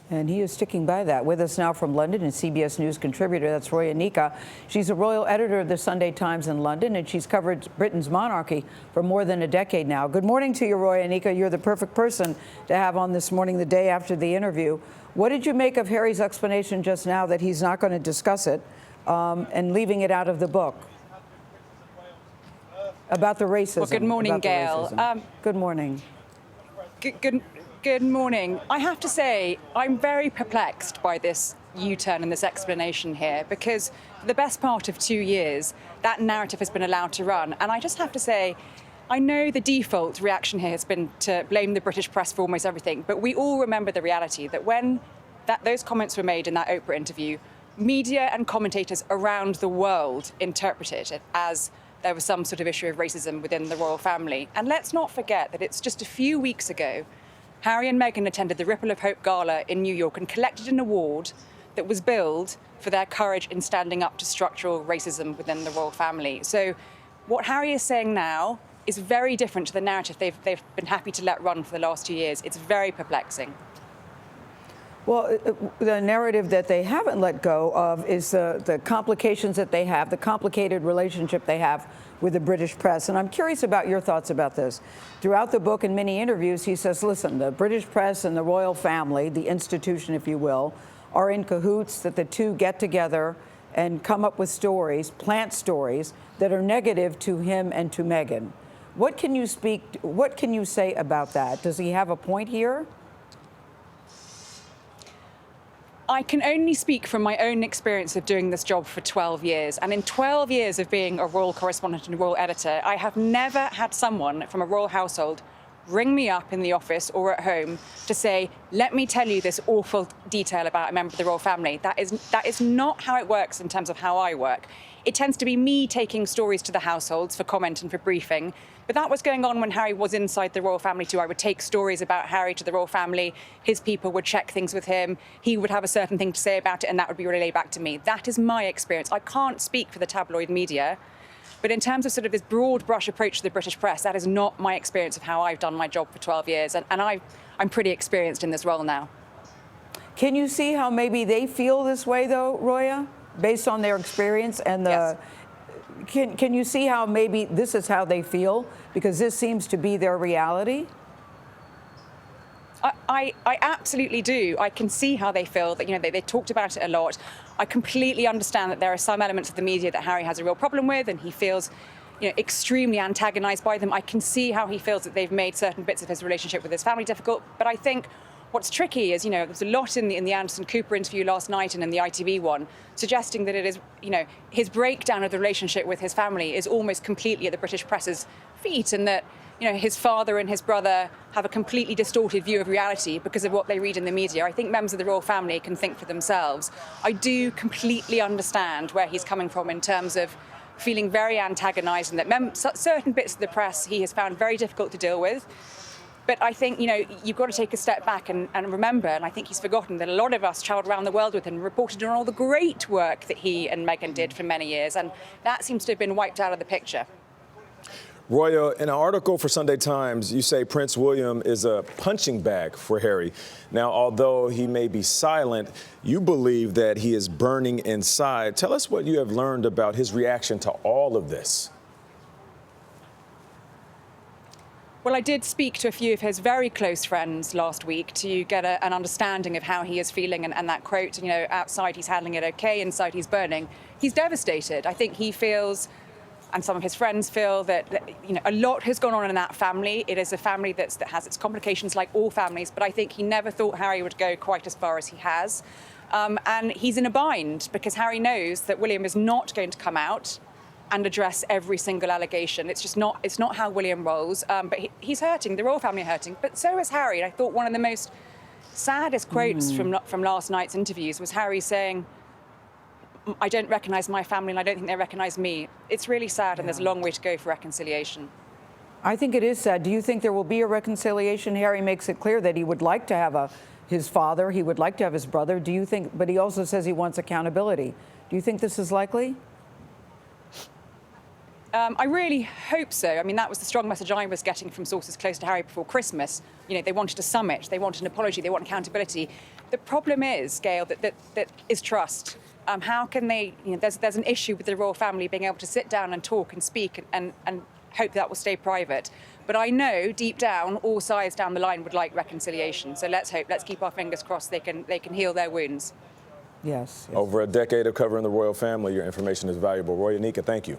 And he is sticking by that. With us now from London is CBS News contributor, that's Roya Nikkhah. She's a royal editor of the Sunday Times in London, and she's covered Britain's monarchy for more than a decade now. Good morning to you, Roya Nikkhah. You're the perfect person to have on this morning, the day after the interview. What did you make of Harry's explanation just now that he's not going to discuss it and leaving it out of the book? About the racism. Well, good morning, Gayle. Good morning. Good morning. I have to say, I'm very perplexed by this U-turn and this explanation here, because for the best part of 2 years, that narrative has been allowed to run. And I just have to say, I know the default reaction here has been to blame the British press for almost everything, but we all remember the reality that when those comments were made in that Oprah interview, media and commentators around the world interpreted it as there was some sort of issue of racism within the royal family. And let's not forget that it's just a few weeks ago Harry and Meghan attended the Ripple of Hope Gala in New York and collected an award that was billed for their courage in standing up to structural racism within the royal family. So what Harry is saying now is very different to the narrative they've been happy to let run for the last 2 years. It's very perplexing. Well, the narrative that they haven't let go of is the complications that they have, the complicated relationship they have with the British press. And I'm curious about your thoughts about this. Throughout the book and many interviews, he says, listen, the British press and the royal family, the institution, if you will, are in cahoots, that the two get together and come up with stories, plant stories that are negative to him and to Meghan. What can you say about that? Does he have a point here? I can only speak from my own experience of doing this job for 12 years. And in 12 years of being a royal correspondent and a royal editor, I have never had someone from a royal household ring me up in the office or at home to say, let me tell you this awful detail about a member of the royal family. That is not how it works in terms of how I work. It tends to be me taking stories to the households for comment and for briefing. But that was going on when Harry was inside the royal family too. I would take stories about Harry to the royal family. His people would check things with him. He would have a certain thing to say about it, and that would be relayed back to me. That is my experience. I can't speak for the tabloid media. But in terms of sort of this broad brush approach to the British press, that is not my experience of how I've done my job for 12 years. And I'm pretty experienced in this role now. Can you see how maybe they feel this way, though, Roya, based on their experience and the... Yes. Can you see how maybe this is how they feel? Because this seems to be their reality. I absolutely do. I can see how they feel. That, you know, they talked about it a lot. I completely understand that there are some elements of the media that Harry has a real problem with, and he feels, you know, extremely antagonized by them. I can see how he feels that they've made certain bits of his relationship with his family difficult. But I think what's tricky is, you know, there's a lot in the Anderson Cooper interview last night and in the ITV one, suggesting that it is, you know, his breakdown of the relationship with his family is almost completely at the British press's feet, and that, you know, his father and his brother have a completely distorted view of reality because of what they read in the media. I think members of the royal family can think for themselves. I do completely understand where he's coming from in terms of feeling very antagonized, and that certain bits of the press he has found very difficult to deal with. But I think, you know, you've got to take a step back and remember, and I think he's forgotten, that a lot of us travelled around the world with him and reported on all the great work that he and Meghan did for many years, and that seems to have been wiped out of the picture. Roya, in an article for Sunday Times, you say Prince William is a punching bag for Harry. Now, although he may be silent, you believe that he is burning inside. Tell us what you have learned about his reaction to all of this. Well, I did speak to a few of his very close friends last week to get an understanding of how he is feeling, and that quote, you know, outside he's handling it okay, inside he's burning. He's devastated. I think he feels, and some of his friends feel, that, you know, a lot has gone on in that family. It is a family that has its complications like all families, but I think he never thought Harry would go quite as far as he has. And he's in a bind because Harry knows that William is not going to come out and address every single allegation. It's not how William rolls. But he's hurting, the royal family are hurting, but so is Harry. And I thought one of the most saddest quotes from last night's interviews was Harry saying, I don't recognise my family and I don't think they recognise me. It's really sad, and there's a long way to go for reconciliation. I think it is sad. Do you think there will be a reconciliation? Harry makes it clear that he would like to have his father, he would like to have his brother. Do you think, but he also says he wants accountability. Do you think this is likely? I really hope so. I mean, that was the strong message I was getting from sources close to Harry before Christmas. You know, they wanted a summit, they wanted an apology, they want accountability. The problem is, Gayle, that is trust. How can they, there's an issue with the royal family being able to sit down and talk and speak and hope that will stay private. But I know deep down, all sides down the line would like reconciliation. So let's hope, let's keep our fingers crossed they can heal their wounds. Yes. Over a decade of covering the royal family, your information is valuable. Roya Nikkhah, thank you.